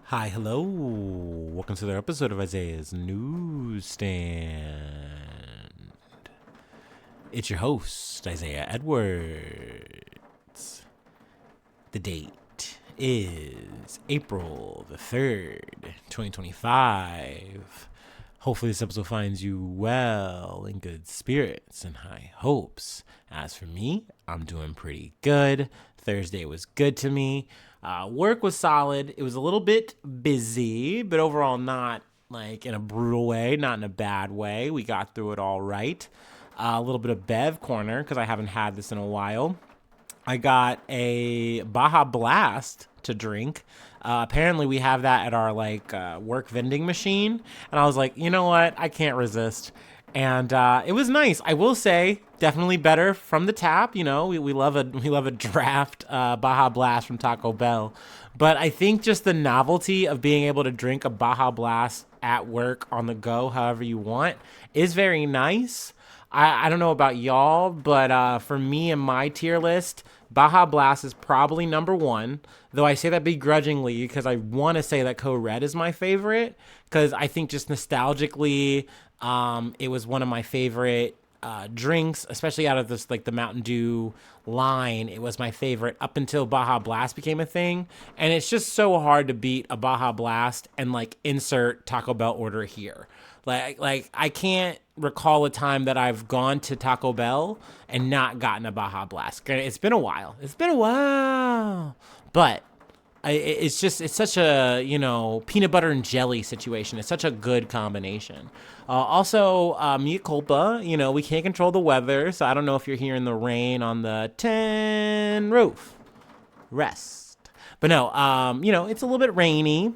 Hi, hello. Welcome to another episode of Isaiah's Newsstand. It's your host, Isaiah Edwards. The date is April the 3rd, 2025. Hopefully, this episode finds you well, in good spirits, and high hopes. As for me, I'm doing pretty good. Thursday was good to me. Work was solid. It was a little bit busy, but overall not like in a brutal way, not in a bad way. We got through it all right. A little bit of Bev Corner because I haven't had this in a while. I got a Baja Blast to drink. Apparently, we have that at our work vending machine, and I was like, you know what? I can't resist. And it was nice. I will say, definitely better from the tap. You know, we love a draft Baja Blast from Taco Bell, but I think just the novelty of being able to drink a Baja Blast at work on the go, however you want, is very nice. I don't know about y'all, but for me and my tier list, Baja Blast is probably number one, though I say that begrudgingly because I want to say that Code Red is my favorite because I think just nostalgically, it was one of my favorite drinks, especially out of this the Mountain Dew line. It was my favorite up until Baja Blast became a thing, and it's just so hard to beat a Baja Blast and insert Taco Bell order here. Like I can't recall a time that I've gone to Taco Bell and not gotten a Baja Blast. It's been a while. But it's such a peanut butter and jelly situation. It's such a good combination. Also, mea culpa. We can't control the weather, so I don't know if you're hearing the rain on the 10 roof. Rest. But no, it's a little bit rainy.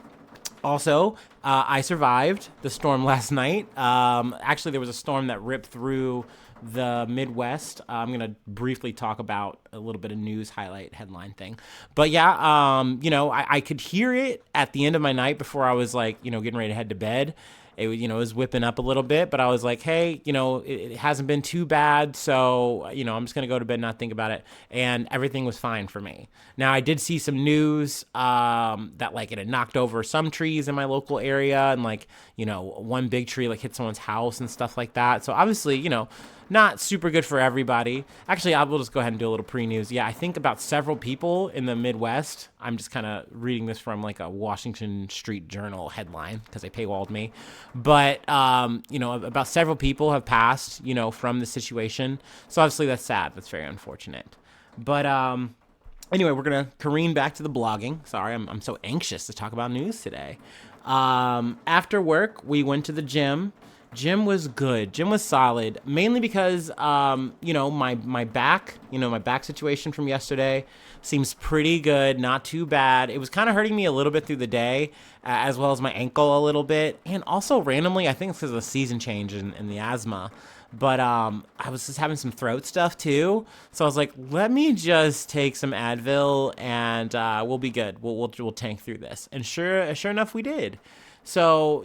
Also, I survived the storm last night. Actually, there was a storm that ripped through the Midwest. I'm going to briefly talk about a little bit of news highlight headline thing. But yeah, I could hear it at the end of my night before I was getting ready to head to bed. It was whipping up a little bit, but I was like, hey, it hasn't been too bad. So, I'm just going to go to bed and not think about it. And everything was fine for me. Now, I did see some news that it had knocked over some trees in my local area. And one big tree hit someone's house and stuff like that. So obviously, not super good for everybody. Actually, I will just go ahead and do a little pre-news. Yeah, I think about several people in the Midwest. I'm just kind of reading this from a Washington Street Journal headline because they paywalled me. But, about several people have passed, from the situation. So obviously that's sad. That's very unfortunate. But anyway, we're going to careen back to the blogging. Sorry, I'm so anxious to talk about news today. After work, we went to the gym. Gym was good. Gym was solid, mainly because, my back, my back situation from yesterday seems pretty good, not too bad. It was kind of hurting me a little bit through the day, as well as my ankle a little bit. And also randomly, I think it's because of the season change and the asthma. But I was just having some throat stuff too. So I was like, let me just take some Advil and we'll be good. We'll tank through this. And sure enough, we did. So,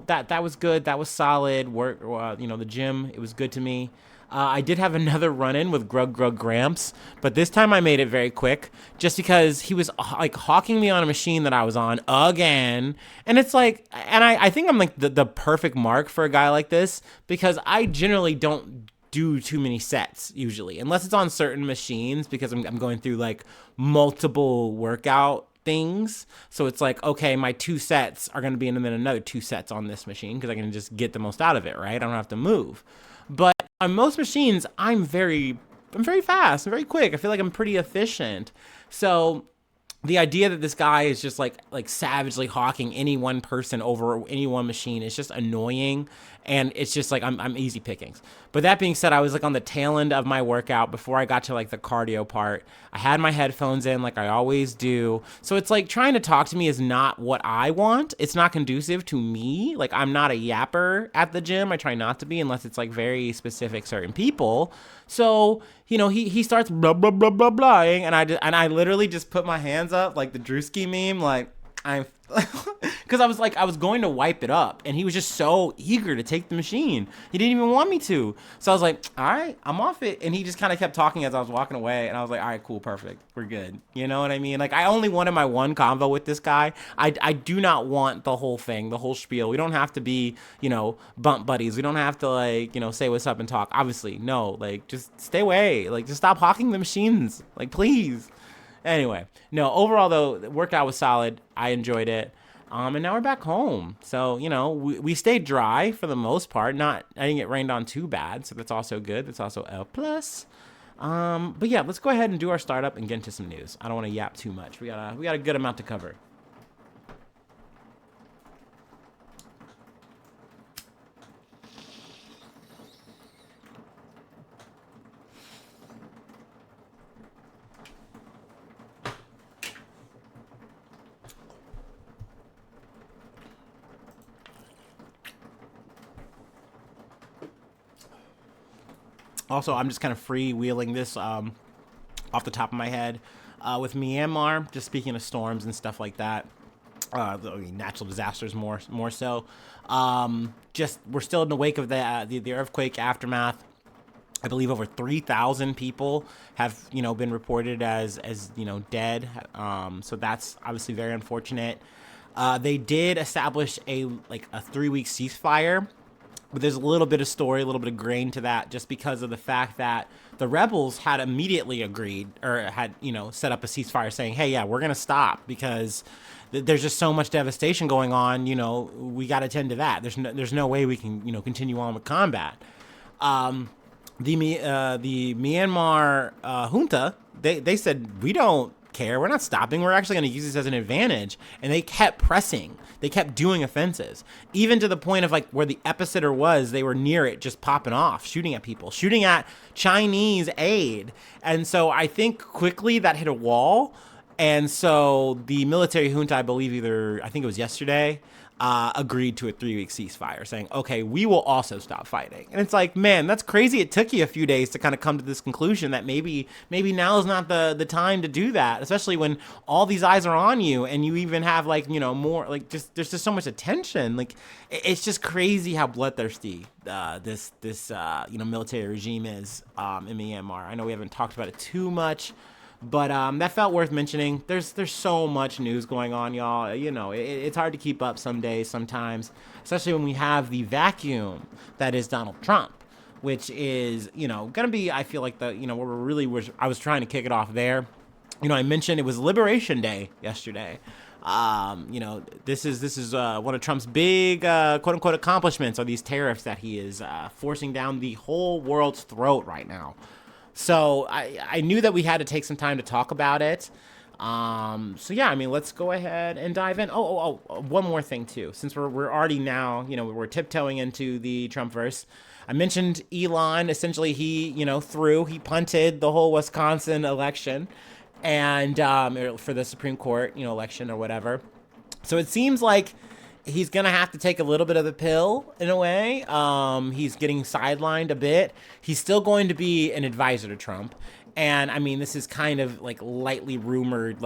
that was good. That was solid work. The gym, it was good to me. I did have another run-in with Grug Gramps, but this time I made it very quick just because he was hawking me on a machine that I was on again. And it's and I think I'm the perfect mark for a guy like this because I generally don't do too many sets usually, unless it's on certain machines because I'm going through multiple workout things. So it's okay, my 2 sets are going to be and then another 2 sets on this machine because I can just get the most out of it, right? I don't have to move. But on most machines, I'm very fast, I'm very quick. I feel like I'm pretty efficient. So the idea that this guy is just savagely hawking any one person over any one machine is just annoying, and it's just I'm easy pickings. But that being said, I was on the tail end of my workout before I got to the cardio part. I had my headphones in like I always do. So it's trying to talk to me is not what I want. It's not conducive to me. I'm not a yapper at the gym. I try not to be unless it's very specific certain people. So, he starts blah blah blah blah blah, and I literally just put my hands up like the Drewski meme, I'm because I was going to wipe it up, and he was just so eager to take the machine. He didn't even want me to. So I was like, all right, I'm off it. And he just kind of kept talking as I was walking away, and I was like, all right, cool, perfect, we're good. You know what I mean? Like, I only wanted my one convo with this guy. I do not want the whole thing, the whole spiel. We don't have to be, bump buddies. We don't have to, like, say what's up and talk. Obviously, no. Like, just stay away. Like, just stop hawking the machines. Like, please. Anyway, no, overall, though, the workout was solid. I enjoyed it. And now we're back home. So, we stayed dry for the most part. I didn't get rained on too bad, so that's also good. That's also a plus. But yeah, let's go ahead and do our startup and get into some news. I don't want to yap too much. We got a good amount to cover. Also, I'm just kind of freewheeling this off the top of my head with Myanmar. Just speaking of storms and stuff like that, natural disasters more so. Just we're still in the wake of the earthquake aftermath. I believe over 3,000 people have been reported as dead. So that's obviously very unfortunate. They did establish a 3-week ceasefire. But there's a little bit of story, a little bit of grain to that, just because of the fact that the rebels had immediately agreed or had, set up a ceasefire saying, hey, yeah, we're going to stop because there's just so much devastation going on. We got to tend to that. There's no way we can, continue on with combat. The Myanmar junta, they said, we don't care. We're not stopping. We're actually going to use this as an advantage. And they kept pressing. They kept doing offenses, even to the point of where the epicenter was. They were near it, just popping off, shooting at people, shooting at Chinese aid. And so I think quickly that hit a wall. And so the military junta, I think it was yesterday, agreed to a 3-week ceasefire, saying, okay, we will also stop fighting. And it's like, man, that's crazy. It took you a few days to kind of come to this conclusion that maybe now is not the time to do that, especially when all these eyes are on you and you even have more, there's just so much attention. It's just crazy how bloodthirsty this military regime is in Myanmar. I know we haven't talked about it too much, but that felt worth mentioning. There's so much news going on, y'all. It's hard to keep up some days, sometimes, especially when we have the vacuum that is Donald Trump, which is, gonna be, I feel like I was trying to kick it off there. I mentioned it was Liberation Day yesterday. This is one of Trump's big quote unquote accomplishments are these tariffs that he is forcing down the whole world's throat right now. So I knew that we had to take some time to talk about it. So yeah, let's go ahead and dive in. One more thing too, since we're already now, we're tiptoeing into the Trumpverse. I mentioned Elon. Essentially, he punted the whole Wisconsin election, and for the Supreme Court, election or whatever. So it seems like he's going to have to take a little bit of the pill in a way. He's getting sidelined a bit. He's still going to be an advisor to Trump. And this is kind of lightly rumored,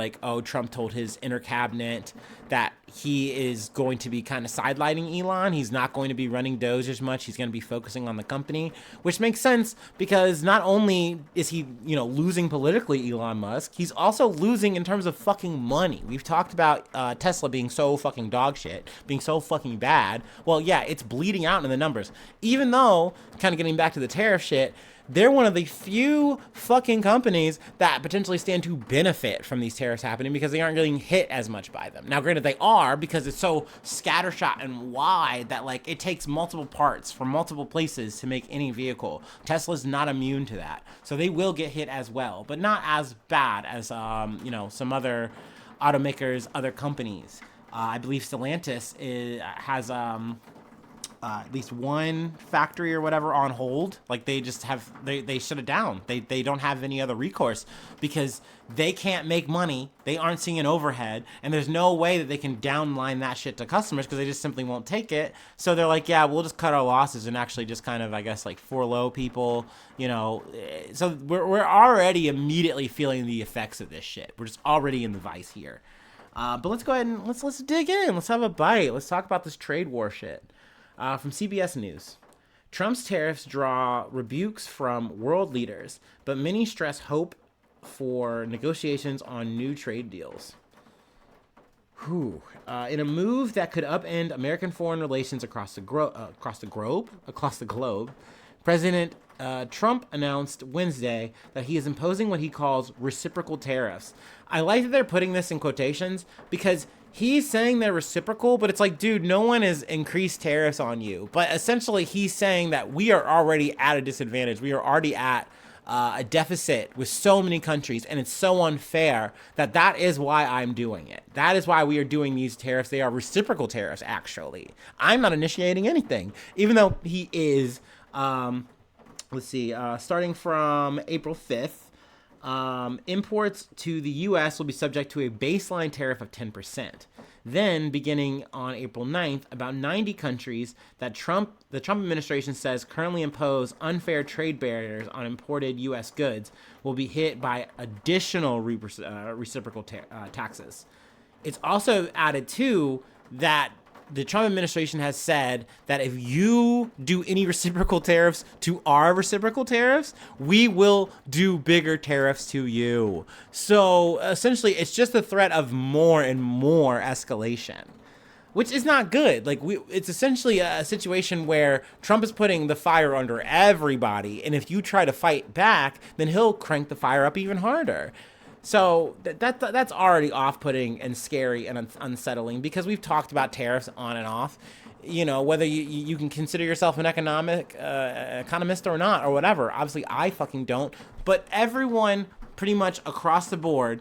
Trump told his inner cabinet that he is going to be kind of sidelining Elon. He's not going to be running Doge as much. He's going to be focusing on the company, which makes sense because not only is he, losing politically, Elon Musk, he's also losing in terms of fucking money. We've talked about Tesla being so fucking dog shit, being so fucking bad. Well, yeah, it's bleeding out in the numbers. Even though, kind of getting back to the tariff shit, they're one of the few fucking companies that potentially stand to benefit from these tariffs happening because they aren't getting hit as much by them. Now, granted, they are because it's so scattershot and wide that it takes multiple parts from multiple places to make any vehicle. Tesla's not immune to that. So they will get hit as well, but not as bad as, some other automakers, other companies. I believe Stellantis has at least one factory or whatever on hold. They just have, they shut it down. They don't have any other recourse because they can't make money. They aren't seeing an overhead, and there's no way that they can downline that shit to customers because they just simply won't take it. So they're like, yeah, we'll just cut our losses and actually just kind of, I guess, furlough people, So we're already immediately feeling the effects of this shit. We're just already in the vice here. But let's go ahead and let's dig in. Let's have a bite. Let's talk about this trade war shit. From CBS News. Trump's tariffs draw rebukes from world leaders, but many stress hope for negotiations on new trade deals. In a move that could upend American foreign relations across the globe, President Trump announced Wednesday that he is imposing what he calls reciprocal tariffs. I like that they're putting this in quotations because he's saying they're reciprocal, but it's like, dude, no one has increased tariffs on you. But essentially, he's saying that we are already at a disadvantage. We are already at a deficit with so many countries, and it's so unfair that is why I'm doing it. That is why we are doing these tariffs. They are reciprocal tariffs, actually. I'm not initiating anything, even though he is. Starting from April 5th, imports to the U.S. will be subject to a baseline tariff of 10%. Then, beginning on April 9th, about 90 countries that the Trump administration says currently impose unfair trade barriers on imported U.S. goods will be hit by additional reciprocal taxes. It's also added, too, that the Trump administration has said that if you do any reciprocal tariffs to our reciprocal tariffs, we will do bigger tariffs to you. So essentially, it's just a threat of more and more escalation, which is not good. It's essentially a situation where Trump is putting the fire under everybody, and if you try to fight back, then he'll crank the fire up even harder. So that's already off-putting and scary and unsettling because we've talked about tariffs on and off. You know, whether you can consider yourself an economist or not or whatever. Obviously, I fucking don't. But everyone pretty much across the board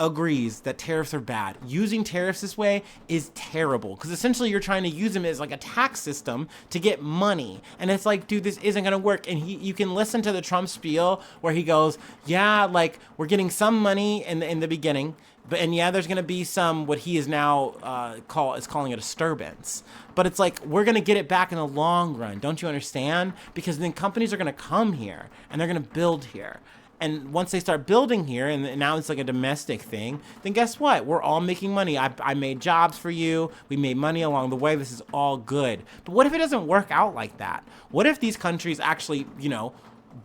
agrees that tariffs are bad. Using tariffs this way is terrible because essentially you're trying to use them as like a tax system to get money. And it's like, dude, this isn't going to work. And you can listen to the Trump spiel where he goes, yeah, like we're getting some money in the beginning, and yeah, there's going to be some, what he is now calling a disturbance. But it's like, we're going to get it back in the long run. Don't you understand? Because then companies are going to come here and they're going to build here. And once they start building here, and now it's like a domestic thing, then guess what? We're all making money. I made jobs for you. We made money along the way. This is all good. But what if it doesn't work out like that? What if these countries actually,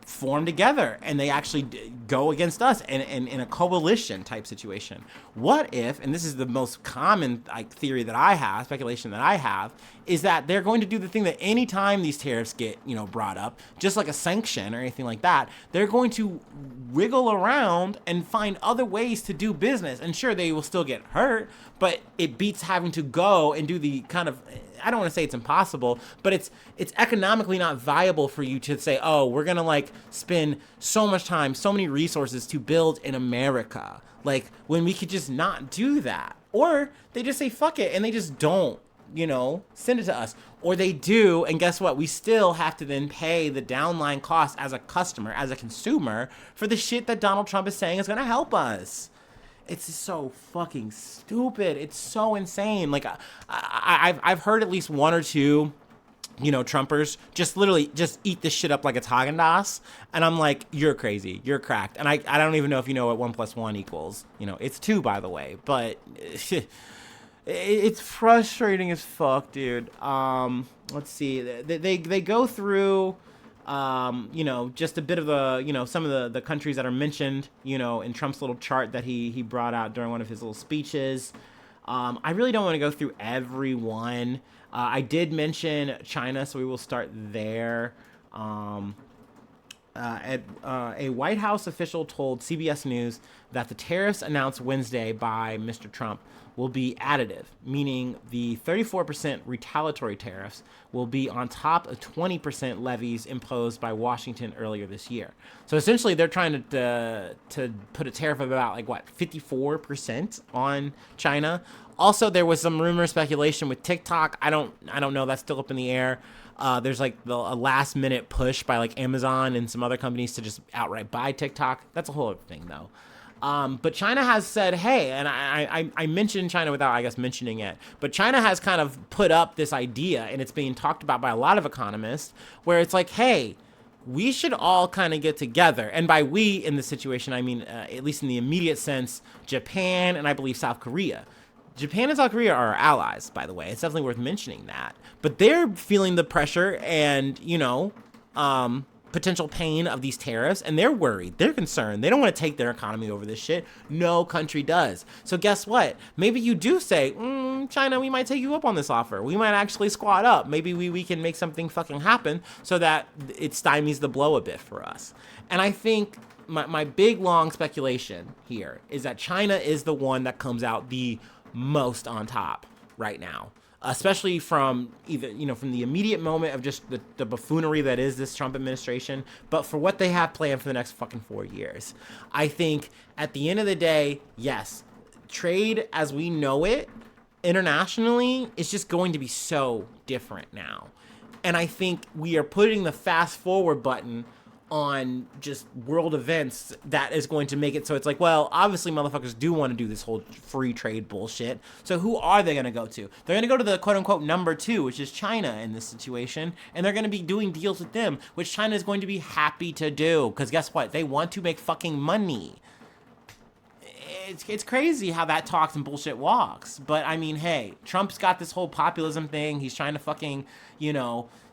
form together and they actually go against us in a coalition type situation? What if, and this is the most common theory that I have, speculation that I have, is that they're going to do the thing that anytime these tariffs get, brought up, just like a sanction or anything like that, they're going to wiggle around and find other ways to do business. And sure, they will still get hurt, but it beats having to go and do the kind of, I don't want to say it's impossible, but it's economically not viable for you to say, oh, we're going to spend so much time, so many resources to build in America. When we could just not do that. Or they just say, fuck it, and they just don't, send it to us. Or they do, and guess what? We still have to then pay the downline cost as a customer, as a consumer, for the shit that Donald Trump is saying is going to help us. It's so fucking stupid. It's so insane. I've heard at least one or two, Trumpers just literally just eat this shit up like it's Haagen-Dazs. And I'm like, you're crazy. You're cracked. And I don't even know if you know what 1 + 1 equals. It's 2, by the way. But it's frustrating as fuck, dude. Let's see. They go through... just a bit of the, some of the countries that are mentioned, in Trump's little chart that he brought out during one of his little speeches. I really don't want to go through every one. I did mention China, so we will start there. A White House official told CBS News that the tariffs announced Wednesday by Mr. Trump will be additive, meaning the 34% retaliatory tariffs will be on top of 20% levies imposed by Washington earlier this year. So essentially, they're trying to put a tariff of about 54% on China. Also, there was some rumor speculation with TikTok. I don't know. That's still up in the air. There's a last minute push by Amazon and some other companies to just outright buy TikTok. That's a whole other thing though. But China has said, hey, and I mentioned China without, I guess, mentioning it, but China has kind of put up this idea, and it's being talked about by a lot of economists, where it's like, hey, we should all kind of get together. And by we in this situation, I mean, at least in the immediate sense, Japan and I believe South Korea. Japan and South Korea are our allies, by the way. It's definitely worth mentioning that. But they're feeling the pressure and, potential pain of these tariffs, and they're worried. They're concerned. They don't want to take their economy over this shit. No country does. So guess what? Maybe you do say, China, we might take you up on this offer. We might actually squat up. Maybe we can make something fucking happen so that it stymies the blow a bit for us. And I think my big, long speculation here is that China is the one that comes out the most on top right now, especially from either, from the immediate moment of just the buffoonery that is this Trump administration, but for what they have planned for the next fucking 4 years. I think at the end of the day, yes, trade as we know it internationally is just going to be so different now. And I think we are putting the fast forward button on just world events that is going to make it so it's like, well, obviously motherfuckers do want to do this whole free trade bullshit. So who are they going to go to? They're going to go to the quote unquote number 2, which is China in this situation. And they're going to be doing deals with them, which China is going to be happy to do. Because guess what? They want to make fucking money. It's crazy how that talks and bullshit walks. But I mean, hey, Trump's got this whole populism thing. He's trying to fucking,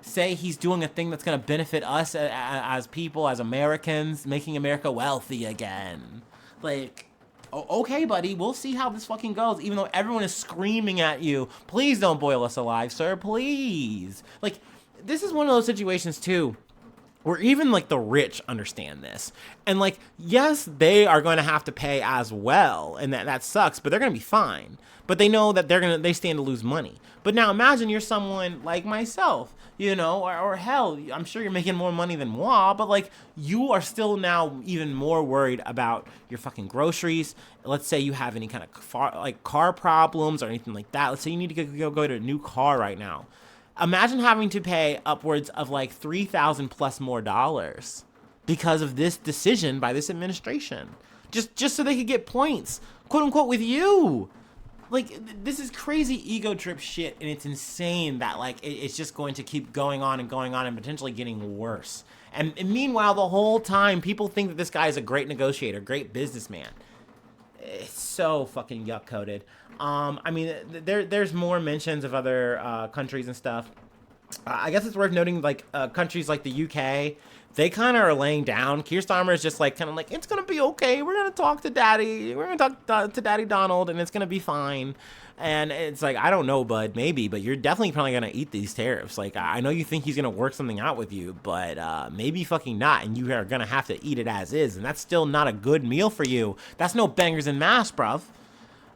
say he's doing a thing that's going to benefit us as people, as Americans, making America wealthy again. Like, okay, buddy, we'll see how this fucking goes, even though everyone is screaming at you, please don't boil us alive, sir, please. Like, this is one of those situations, too, where even, like, the rich understand this. And, like, yes, they are going to have to pay as well, and that sucks, but they're going to be fine. But they know that they stand to lose money. But now imagine you're someone like myself, or hell, I'm sure you're making more money than moi, but like you are still now even more worried about your fucking groceries. Let's say you have any kind of car problems or anything like that. Let's say you need to go to a new car right now. Imagine having to pay upwards of like $3,000 plus more dollars because of this decision by this administration, just so they could get points, quote unquote, with you. Like, this is crazy ego trip shit, and it's insane that, like, it's just going to keep going on and potentially getting worse. And meanwhile, the whole time, people think that this guy is a great negotiator, great businessman. It's so fucking yuck-coated. I mean, there's more mentions of other countries and stuff. I guess it's worth noting, like, countries like the UK, they kind of are laying down. Keir Starmer is just like, kind of like, it's going to be okay. We're going to talk to Daddy. We're going to talk to Daddy Donald, and it's going to be fine. And it's like, I don't know, bud, maybe, but you're definitely probably going to eat these tariffs. Like, I know you think he's going to work something out with you, but maybe fucking not, and you are going to have to eat it as is, and that's still not a good meal for you. That's no bangers and mash, bruv.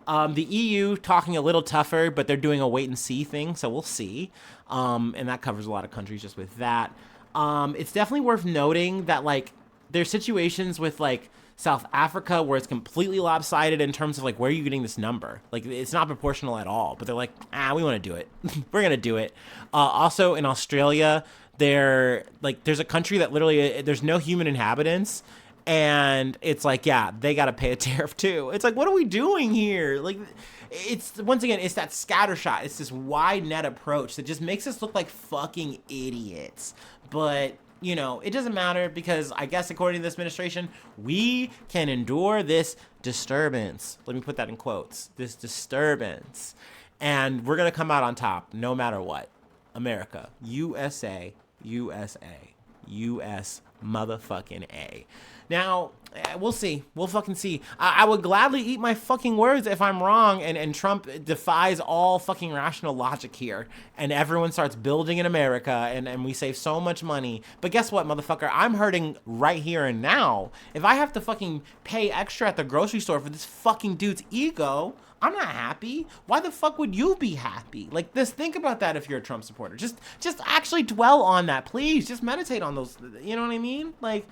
The EU talking a little tougher, but they're doing a wait-and-see thing, so we'll see. And that covers a lot of countries just with that. It's definitely worth noting that, like, there's situations with, like, South Africa where it's completely lopsided in terms of, like, where are you getting this number? Like, it's not proportional at all, but they're like, we want to do it. We're going to do it. Also, in Australia, there's a country that literally, there's no human inhabitants, and it's like, yeah, they got to pay a tariff too. It's like, what are we doing here? Like, it's, once again, it's that scattershot. It's this wide net approach that just makes us look like fucking idiots. But, it doesn't matter because I guess according to this administration, we can endure this disturbance. Let me put that in quotes. This disturbance. And we're going to come out on top no matter what. America. USA. USA. US motherfucking A. Now, we'll see. We'll fucking see. I would gladly eat my fucking words if I'm wrong and Trump defies all fucking rational logic here and everyone starts building in America and we save so much money. But guess what, motherfucker? I'm hurting right here and now. If I have to fucking pay extra at the grocery store for this fucking dude's ego, I'm not happy. Why the fuck would you be happy? Like this, think about that if you're a Trump supporter. Just actually dwell on that, please. Just meditate on those, you know what I mean? Like,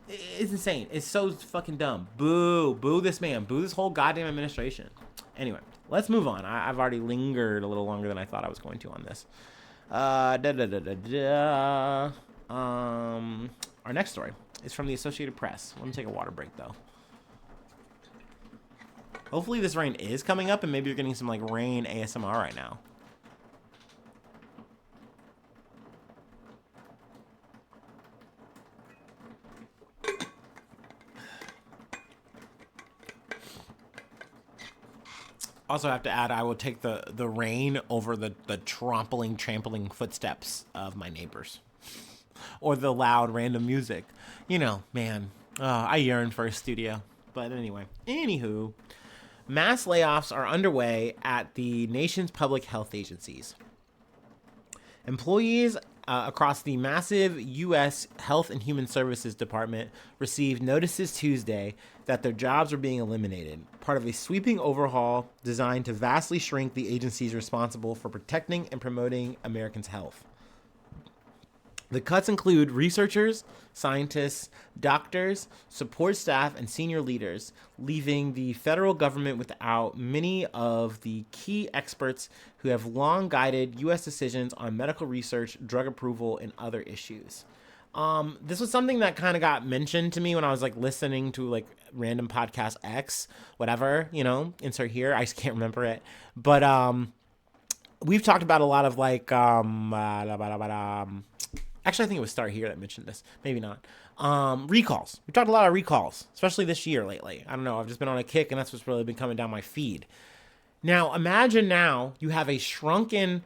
it's insane. It's so fucking dumb. Boo. Boo this man. Boo this whole goddamn administration. Anyway, let's move on. I've already lingered a little longer than I thought I was going to on this. Our next story is from the Associated Press. Let me take a water break, though. Hopefully this rain is coming up, and maybe you're getting some, like, rain ASMR right now. Also, have to add, I will take the rain over the trampling footsteps of my neighbors, or the loud random music. Man, I yearn for a studio. But anyway, anywho, mass layoffs are underway at the nation's public health agencies. Employees across the massive U.S. Health and Human Services Department received notices Tuesday that their jobs were being eliminated, part of a sweeping overhaul designed to vastly shrink the agencies responsible for protecting and promoting Americans' health. The cuts include researchers, scientists, doctors, support staff, and senior leaders, leaving the federal government without many of the key experts who have long guided U.S. decisions on medical research, drug approval, and other issues. This was something that kind of got mentioned to me when I was listening to random podcast X, whatever, insert here. I just can't remember it. But we've talked about a lot of actually, I think it was Start Here that mentioned this. Maybe not. Recalls. We talked a lot of recalls, especially this year lately. I don't know. I've just been on a kick, and that's what's really been coming down my feed. Now, imagine now you have a shrunken,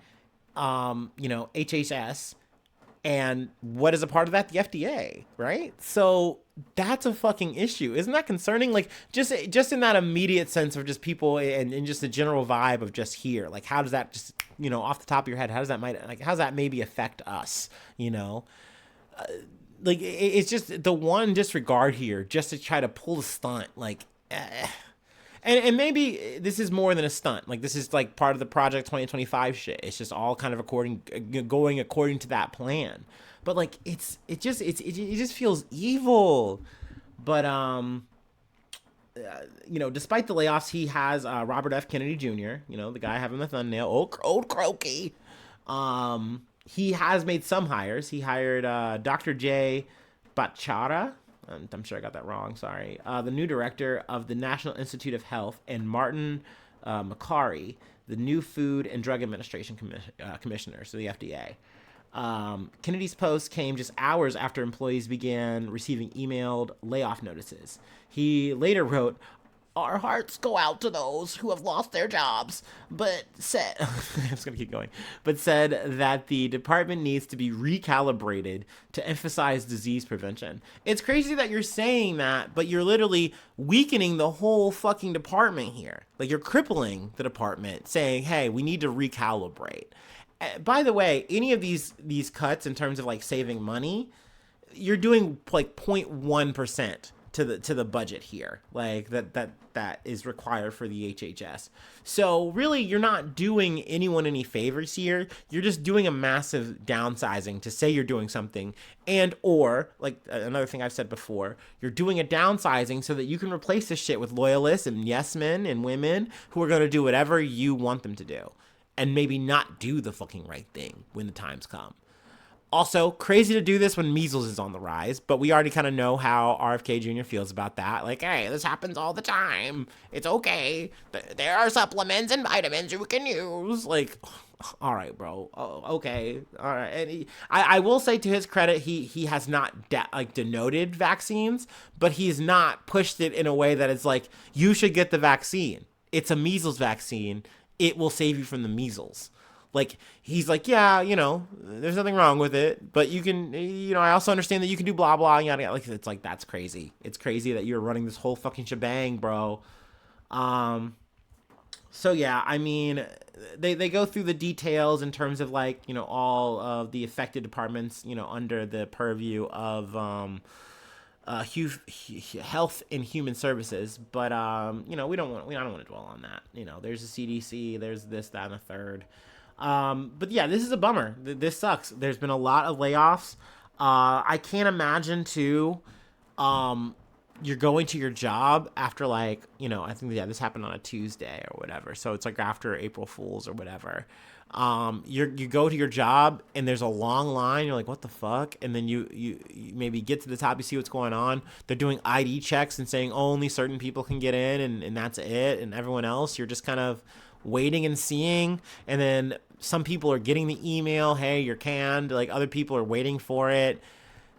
HHS, and what is a part of that? The FDA, right? So that's a fucking issue. Isn't that concerning? Just in that immediate sense of just people and just the general vibe of just here. How does that just, off the top of your head, how does that maybe affect us, it's just the one disregard here just to try to pull a stunt, And maybe this is more than a stunt. This is part of the Project 2025 shit. It's just all kind of going according to that plan. But it just feels evil. But despite the layoffs, he has Robert F. Kennedy Jr. The guy having the thumbnail, old croaky. He has made some hires. He hired Dr. J. Bachara. I'm sure I got that wrong. Sorry. The new director of the National Institute of Health, and Martin Makary, the new Food and Drug Administration commissioner, so the FDA. Kennedy's post came just hours after employees began receiving emailed layoff notices. He later wrote, "Our hearts go out to those who have lost their jobs," but said, I'm just going to keep going, but said that the department needs to be recalibrated to emphasize disease prevention. It's crazy that you're saying that, but you're literally weakening the whole fucking department here. You're crippling the department, saying, hey, we need to recalibrate. By the way, any of these cuts in terms of saving money, you're doing 0.1% to the budget here, that is required for the HHS. So really, you're not doing anyone any favors here. You're just doing a massive downsizing to say you're doing something, or another thing I've said before, you're doing a downsizing so that you can replace this shit with loyalists and yes men and women who are going to do whatever you want them to do, and maybe not do the fucking right thing when the times come. Also, crazy to do this when measles is on the rise, but we already kind of know how RFK Jr. feels about that. Hey, this happens all the time. It's okay. There are supplements and vitamins you can use. All right, bro. Oh, okay. All right. And I will say, to his credit, he has not denoted vaccines, but he's not pushed it in a way that it's you should get the vaccine. It's a measles vaccine. It will save you from the measles. He's yeah, there's nothing wrong with it, but you can, I also understand that you can do blah, blah, yada, yada. It's that's crazy. It's crazy that you're running this whole fucking shebang, bro. So yeah, I mean, they go through the details in terms of all of the affected departments, under the purview of, health and human services, but I don't want to dwell on that. There's the CDC, there's this, that, and the third. But yeah, this is a bummer. This sucks. There's been a lot of layoffs. I can't imagine too, you're going to your job after I think, yeah, this happened on a Tuesday or whatever. So it's after April Fools or whatever. You go to your job and there's a long line. You're what the fuck? And then you maybe get to the top, you see what's going on. They're doing ID checks and saying only certain people can get in, and that's it. And everyone else, you're just kind of waiting and seeing. And then some people are getting the email, hey, you're canned. Other people are waiting for it.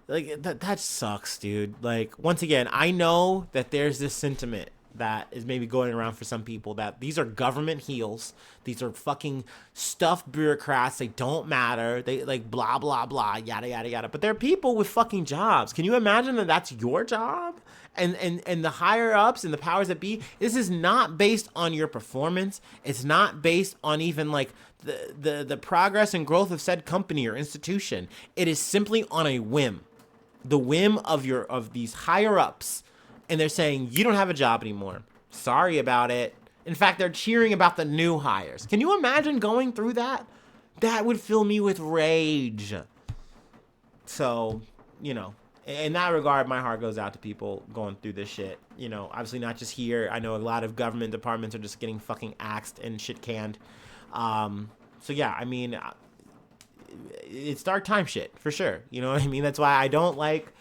That sucks, dude. Once again, I know that there's this sentiment that is maybe going around for some people, that these are government heels. These are fucking stuffed bureaucrats. They don't matter. They like blah, blah, blah, yada, yada, yada. But they're people with fucking jobs. Can you imagine that that's your job? And the higher ups and the powers that be, this is not based on your performance. It's not based on even like the progress and growth of said company or institution. It is simply on a whim. The whim of these higher ups, and they're saying you don't have a job anymore. Sorry about it. In fact, they're cheering about the new hires. Can you imagine going through that? That would fill me with rage. So, you know, in that regard, my heart goes out to people going through this shit. You know, obviously not just here. I know a lot of government departments are just getting fucking axed and shit canned. So yeah, I mean, it's dark time shit for sure. You know what I mean? That's why I don't like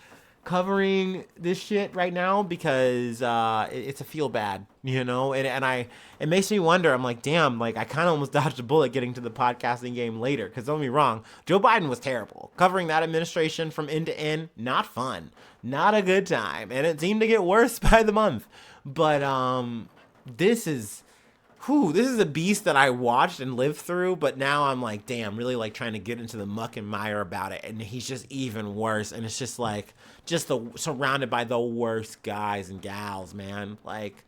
covering this shit right now, because it's a feel bad, you know, and it makes me wonder. I'm like, damn, like I kind of almost dodged a bullet getting to the podcasting game later, because don't get me wrong, Joe Biden was terrible. Covering that administration from end to end, not fun, not a good time, and it seemed to get worse by the month. But this is a beast that I watched and lived through, but now I'm like, damn, really like trying to get into the muck and mire about it, and he's just even worse, and it's just like, surrounded by the worst guys and gals, man. Like,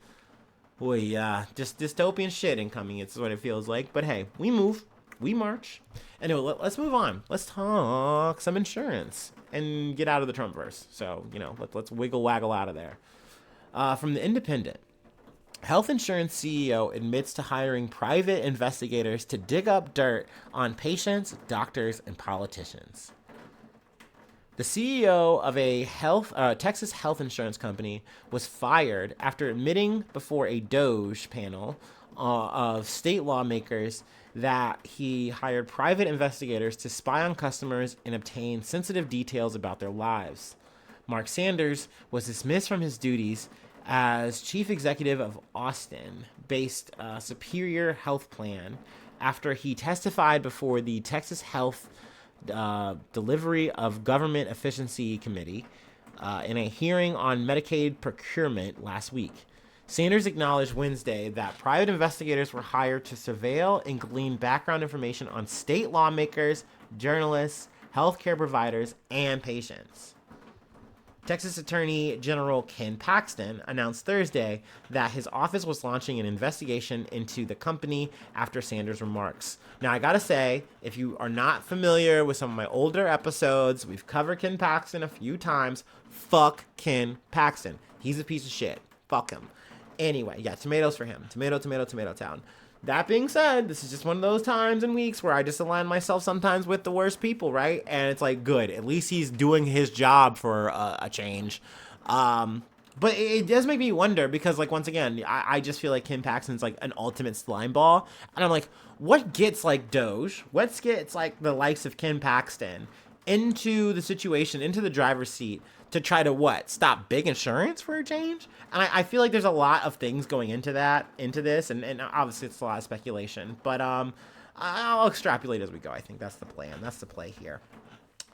boy, yeah, just dystopian shit incoming, it's what it feels like, but hey, we move, we march. Anyway, let's move on. Let's talk some insurance and get out of the Trumpverse. So, you know, let's wiggle waggle out of there. From the Independent. Health insurance CEO admits to hiring private investigators to dig up dirt on patients, doctors, and politicians. The CEO of a Texas health insurance company was fired after admitting before a DOJ panel of state lawmakers that he hired private investigators to spy on customers and obtain sensitive details about their lives. Mark Sanders was dismissed from his duties as chief executive of Austin-based Superior Health Plan after he testified before the Texas Health Delivery of Government Efficiency Committee in a hearing on Medicaid procurement last week. Sanders acknowledged Wednesday that private investigators were hired to surveil and glean background information on state lawmakers, journalists, healthcare providers, and patients. Texas Attorney General Ken Paxton announced Thursday that his office was launching an investigation into the company after Sanders' remarks. Now, I gotta say, if you are not familiar with some of my older episodes, we've covered Ken Paxton a few times. Fuck Ken Paxton. He's a piece of shit. Fuck him. Anyway, yeah, tomatoes for him. Tomato town. That being said, this is just one of those times and weeks where I just align myself sometimes with the worst people, right? And it's like, good. At least he's doing his job for a change. But it does make me wonder, because, like, once again, I just feel like Ken Paxton's, like, an ultimate slime ball. And I'm like, what gets, like, Doge? What gets, like, the likes of Ken Paxton into the situation, into the driver's seat, to try to what? Stop big insurance for a change? And I feel like there's a lot of things going into this, and obviously it's a lot of speculation, but I'll extrapolate as we go. I think that's the plan. That's the play here.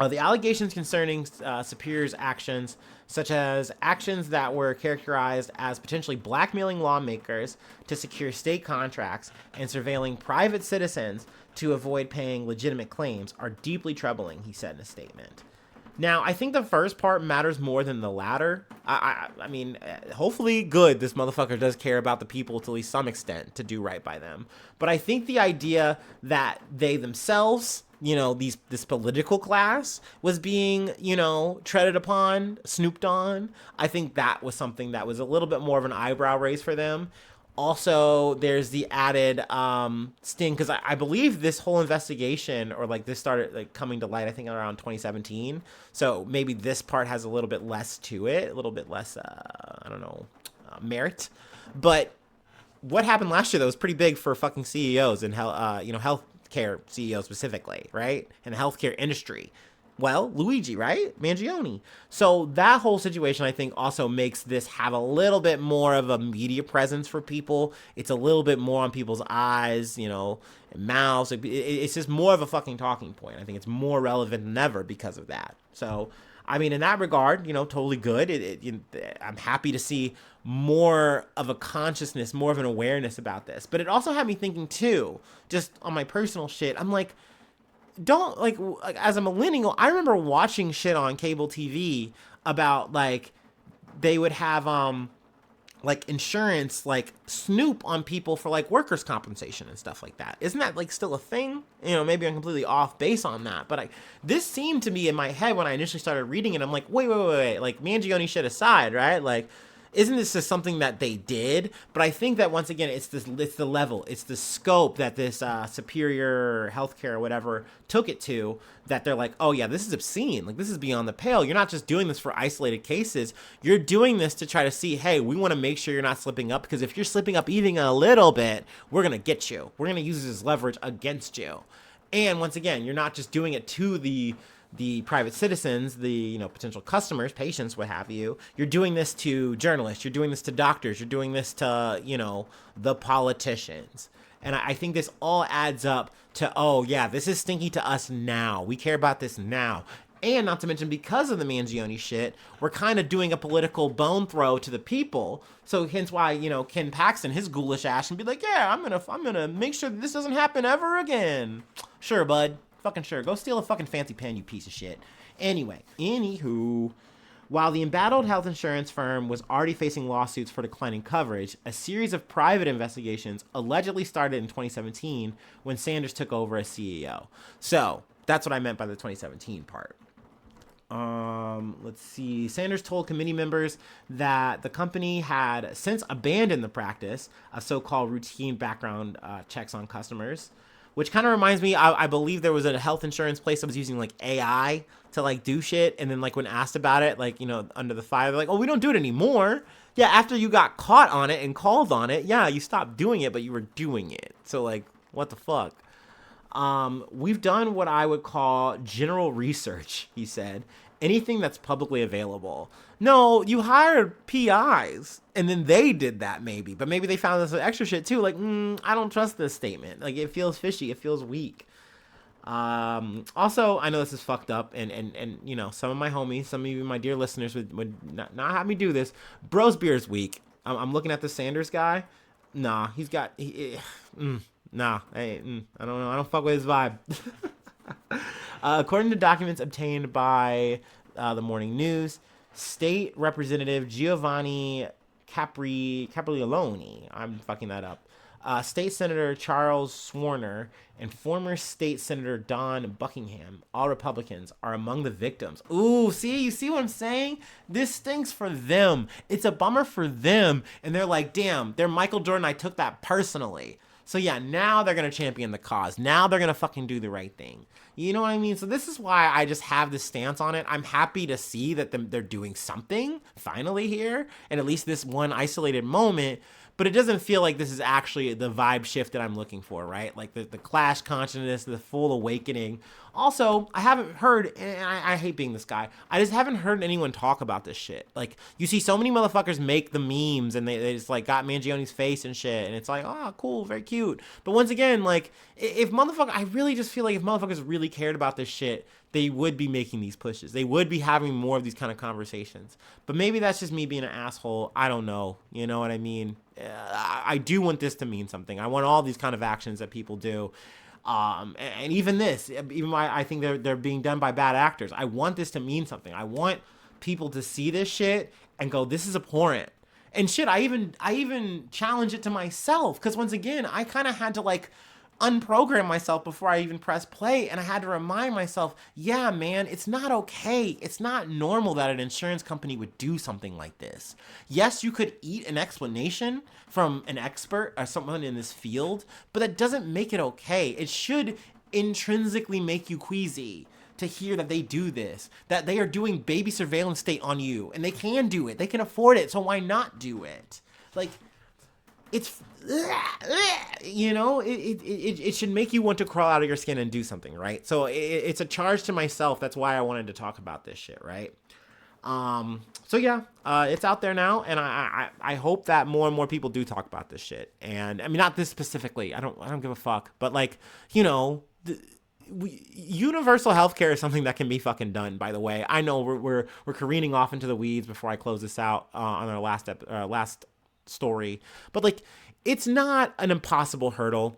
The allegations concerning Superior's actions, such as actions that were characterized as potentially blackmailing lawmakers to secure state contracts and surveilling private citizens to avoid paying legitimate claims, are deeply troubling, he said in a statement. Now, I think the first part matters more than the latter. I mean, hopefully good, this motherfucker does care about the people to at least some extent to do right by them. But I think the idea that they themselves, you know, this political class was being, you know, treaded upon, snooped on, I think that was something that was a little bit more of an eyebrow raise for them. Also, there's the added sting, because I believe this whole investigation, or like this started like coming to light, I think around 2017. So maybe this part has a little bit less to it, a little bit less, merit. But what happened last year that was pretty big for fucking CEOs and healthcare CEOs specifically, right? And the healthcare industry. Well, Luigi, right? Mangione. So that whole situation, I think, also makes this have a little bit more of a media presence for people. It's a little bit more on people's eyes, you know, and mouths. It's just more of a fucking talking point. I think it's more relevant than ever because of that. So I mean, in that regard, totally good. I'm happy to see more of a consciousness, more of an awareness about this. But it also had me thinking too, just on my personal shit. I'm like, don't like as a millennial, I remember watching shit on cable TV about like they would have like insurance like snoop on people for like workers compensation and stuff like that. Isn't that like still a thing? Maybe I'm completely off base on that, but this seemed to me in my head when I initially started reading it. I'm like, wait, like Mangione shit aside, right? Like, isn't this just something that they did? But I think that once again, it's the level, it's the scope that this superior healthcare or whatever took it to, that they're like, oh yeah, this is obscene. Like, this is beyond the pale. You're not just doing this for isolated cases. You're doing this to try to see, hey, we want to make sure you're not slipping up, because if you're slipping up even a little bit, we're going to get you. We're going to use this as leverage against you. And once again, you're not just doing it to the private citizens, the potential customers, patients, what have you. You're doing this to journalists. You're doing this to doctors. You're doing this to the politicians. And I think this all adds up to, oh yeah, this is stinky to us now. We care about this now. And not to mention, because of the Mangione shit, we're kind of doing a political bone throw to the people. So hence why, Ken Paxton, his ghoulish ass, and be like, yeah, I'm gonna make sure that this doesn't happen ever again. Sure, bud. Fucking sure. Go steal a fucking fancy pen, you piece of shit. Anywho, while the embattled health insurance firm was already facing lawsuits for declining coverage, a series of private investigations allegedly started in 2017 when Sanders took over as CEO. So that's what I meant by the 2017 part. Let's see. Sanders told committee members that the company had since abandoned the practice of so-called routine background checks on customers, which kind of reminds me, I believe there was a health insurance place that was using like AI to like do shit. And then like when asked about it, like, under the fire, they're like, oh, we don't do it anymore. Yeah, after you got caught on it and called on it, yeah, you stopped doing it, but you were doing it. So like, what the fuck? We've done what I would call general research, he said. Anything that's publicly available. No, you hired PIs, and then they did that maybe. But maybe they found this extra shit too. Like, I don't trust this statement. Like, it feels fishy. It feels weak. Also, I know this is fucked up, and some of my homies, some of you, my dear listeners, would not have me do this. Bro's beer's weak. I'm looking at the Sanders guy. Nah, he's got... Nah, I don't know. I don't fuck with his vibe. According to documents obtained by the Morning News, State Representative Giovanni Caprioloni, I'm fucking that up, State Senator Charles Swarner, and former State Senator Don Buckingham, all Republicans, are among the victims. Ooh, you see what I'm saying? This stinks for them. It's a bummer for them. And they're like, damn, they're Michael Jordan. I took that personally. So yeah, now they're going to champion the cause. Now they're going to fucking do the right thing. You know what I mean? So this is why I just have this stance on it. I'm happy to see that they're doing something finally here, and at least this one isolated moment, but it doesn't feel like this is actually the vibe shift that I'm looking for, right? Like the clash consciousness, the full awakening. Also, I haven't heard, and I hate being this guy, I just haven't heard anyone talk about this shit. Like, you see so many motherfuckers make the memes, and they just, like, got Mangione's face and shit, and it's like, oh, cool, very cute. But once again, like, if motherfuckers, I really just feel like if motherfuckers really cared about this shit, they would be making these pushes. They would be having more of these kind of conversations. But maybe that's just me being an asshole. I don't know. You know what I mean? I do want this to mean something. I want all these kind of actions that people do. And even this, even why I think they're being done by bad actors. I want this to mean something. I want people to see this shit and go, this is abhorrent. And shit, I even challenge it to myself. Because once again, I kind of had to like unprogram myself before I even press play, and I had to remind myself, yeah, man, it's not okay. It's not normal that an insurance company would do something like this. Yes, you could eat an explanation from an expert or someone in this field, but that doesn't make it okay. It should intrinsically make you queasy to hear that they do this, that they are doing baby surveillance state on you, and they can do it. They can afford it, so why not do it? Like, it's, it should make you want to crawl out of your skin and do something, right? So it's a charge to myself. That's why I wanted to talk about this shit, right? So yeah, it's out there now, and I hope that more and more people do talk about this shit. And I mean, not this specifically. I don't give a fuck. But like, Universal healthcare is something that can be fucking done. By the way, I know we're careening off into the weeds before I close this out on our last story, but like, it's not an impossible hurdle.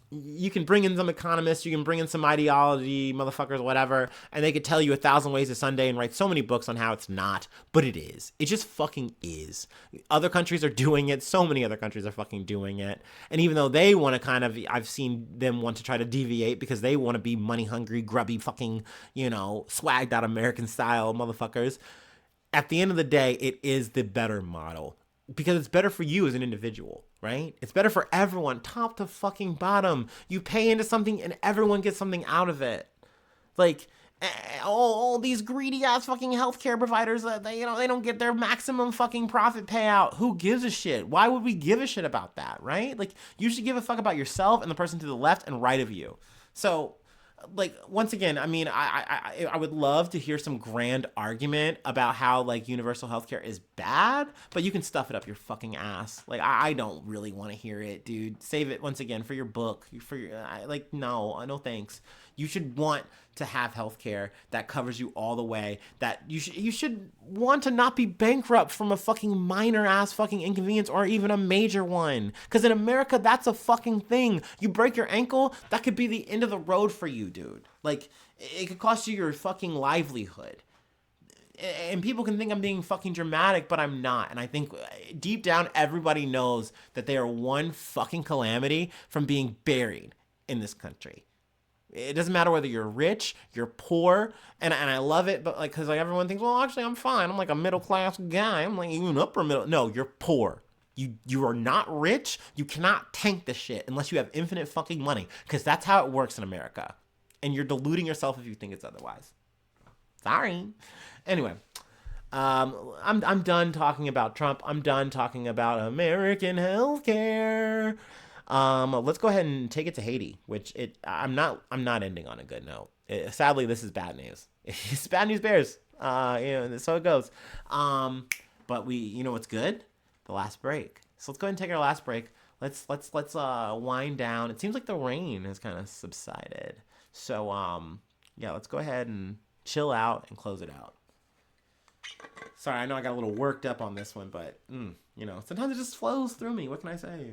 You can bring in some economists, you can bring in some ideology, motherfuckers, whatever, and they could tell you 1,000 ways to Sunday and write so many books on how it's not, but it is. It just fucking is. Other countries are doing it. So many other countries are fucking doing it. And even though they want to kind of, I've seen them want to try to deviate because they want to be money hungry, grubby, fucking, swagged out American style motherfuckers. At the end of the day, it is the better model because it's better for you as an individual. Right? It's better for everyone, top to fucking bottom. You pay into something and everyone gets something out of it. Like, all these greedy ass fucking healthcare providers, they don't get their maximum fucking profit payout. Who gives a shit? Why would we give a shit about that, right? Like, you should give a fuck about yourself and the person to the left and right of you. So, like, once again, I mean, I would love to hear some grand argument about how, like, universal healthcare is bad, but you can stuff it up your fucking ass. Like, I don't really want to hear it, dude. Save it, once again, for your book. No thanks. You should want to have healthcare that covers you all the way, that you should want to not be bankrupt from a fucking minor ass fucking inconvenience or even a major one. Because in America, that's a fucking thing. You break your ankle, that could be the end of the road for you, dude. Like, it could cost you your fucking livelihood. And people can think I'm being fucking dramatic, but I'm not. And I think deep down, everybody knows that they are one fucking calamity from being buried in this country. It doesn't matter whether you're rich, you're poor, and I love it, but like, cause like everyone thinks, well, actually I'm fine. I'm like a middle class guy. I'm like even upper middle. No, you're poor. You are not rich. You cannot tank the shit unless you have infinite fucking money, cause that's how it works in America. And you're deluding yourself if you think it's otherwise. Sorry. Anyway, I'm done talking about Trump. I'm done talking about American healthcare. Let's go ahead and take it to Haiti, which I'm not ending on a good note. Sadly, this is bad news. It's bad news bears. So it goes. But what's good? The last break. So let's go ahead and take our last break. Let's wind down. It seems like the rain has kind of subsided. So, let's go ahead and chill out and close it out. Sorry, I know I got a little worked up on this one, but, sometimes it just flows through me. What can I say?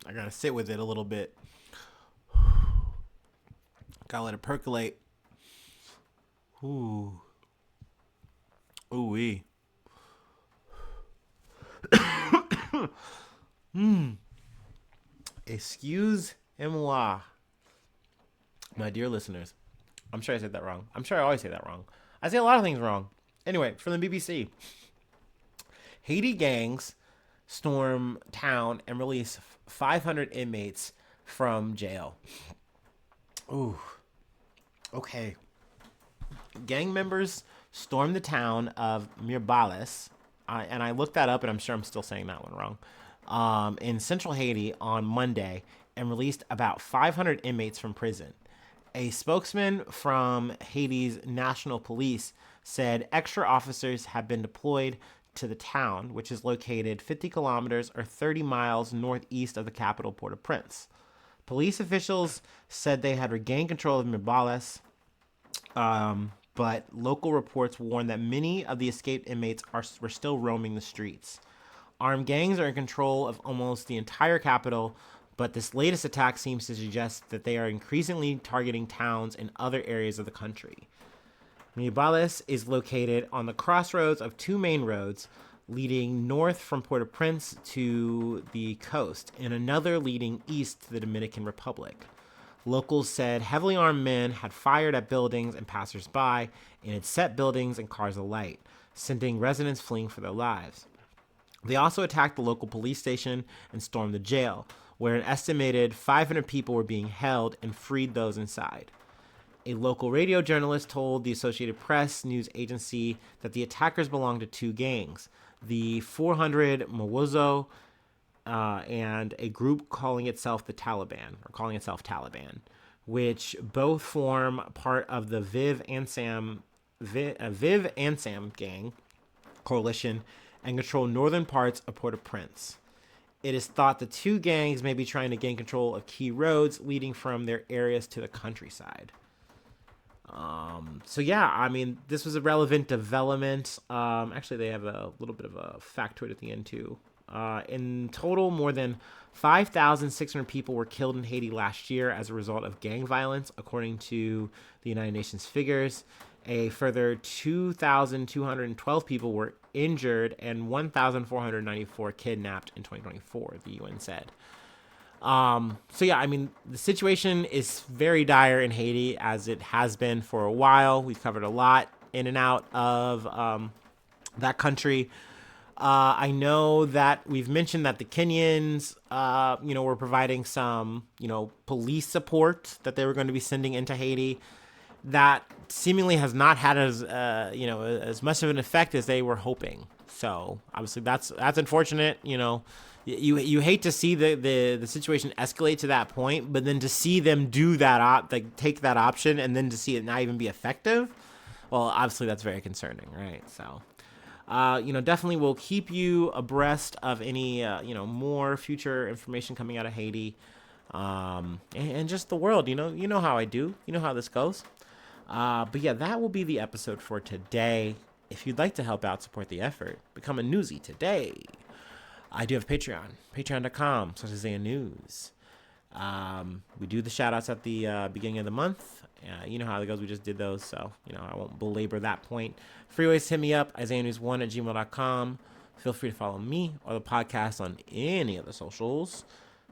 I gotta sit with it a little bit. Gotta let it percolate. Ooh. Ooh-wee. Excuse-moi, my dear listeners. I'm sure I said that wrong. I'm sure I always say that wrong. I say a lot of things wrong. Anyway, from the BBC. Haiti gangs storm town and release 500 inmates from jail. Ooh. Okay. Gang members stormed the town of Mireballes, and I looked that up, and I'm sure I'm still saying that one wrong, in central Haiti on Monday, and released about 500 inmates from prison. A spokesman from Haiti's National Police said extra officers have been deployed to the town, which is located 50 kilometers or 30 miles northeast of the capital, Port-au-Prince. Police officials said they had regained control of Mireballes, but local reports warn that many of the escaped inmates were still roaming the streets. Armed gangs are in control of almost the entire capital, but this latest attack seems to suggest that they are increasingly targeting towns in other areas of the country. Mireballes is located on the crossroads of two main roads, leading north from Port-au-Prince to the coast, and another leading east to the Dominican Republic. Locals said heavily armed men had fired at buildings and passersby and had set buildings and cars alight, sending residents fleeing for their lives. They also attacked the local police station and stormed the jail, where an estimated 500 people were being held, and freed those inside. A local radio journalist told the Associated Press news agency that the attackers belonged to two gangs, the 400 Mawozo and a group calling itself Taliban, which both form part of the Viv and Sam gang coalition and control northern parts of Port-au-Prince. It is thought the two gangs may be trying to gain control of key roads leading from their areas to the countryside. So yeah, I mean, this was a relevant development. Actually, they have a little bit of a factoid at the end too. In total, more than 5,600 people were killed in Haiti last year as a result of gang violence, according to the United Nations figures. A further 2,212 people were injured and 1,494 kidnapped in 2024, the UN said. So yeah, I mean, the situation is very dire in Haiti, as it has been for a while. We've covered a lot in and out of that country. I know that we've mentioned that the Kenyans, were providing some, police support that they were going to be sending into Haiti. That seemingly has not had as much of an effect as they were hoping. So obviously that's unfortunate. You hate to see the situation escalate to that point, but then to see them do that take that option and then to see it not even be effective, well, obviously that's very concerning, right? So, definitely we'll keep you abreast of any more future information coming out of Haiti, and just the world. You know how I do. You know how this goes. But yeah, that will be the episode for today. If you'd like to help out, support the effort, become a newsie today. I do have Patreon, patreon.com/Isaiah News. We do the shout outs at the beginning of the month. You know how it goes. We just did those. So, I won't belabor that point. Free ways to hit me up, IsaiahNews1@gmail.com. Feel free to follow me or the podcast on any of the socials.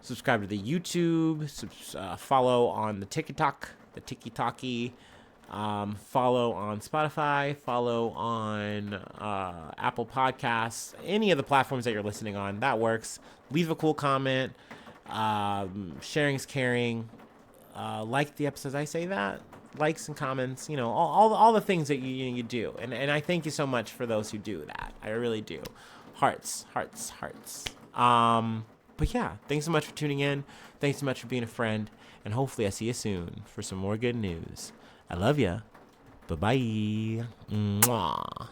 Subscribe to the YouTube. Follow on the TikTok, the Tiki-Taki. Follow on Spotify, follow on Apple Podcasts, any of the platforms that you're listening on. That works. Leave a cool comment. Sharing is caring. Like the episodes. I say that. Likes and comments, all the things that you do. And I thank you so much for those who do that. I really do. Hearts. But yeah, thanks so much for tuning in. Thanks so much for being a friend. And hopefully I see you soon for some more good news. I love ya. Bye-bye. Mwah.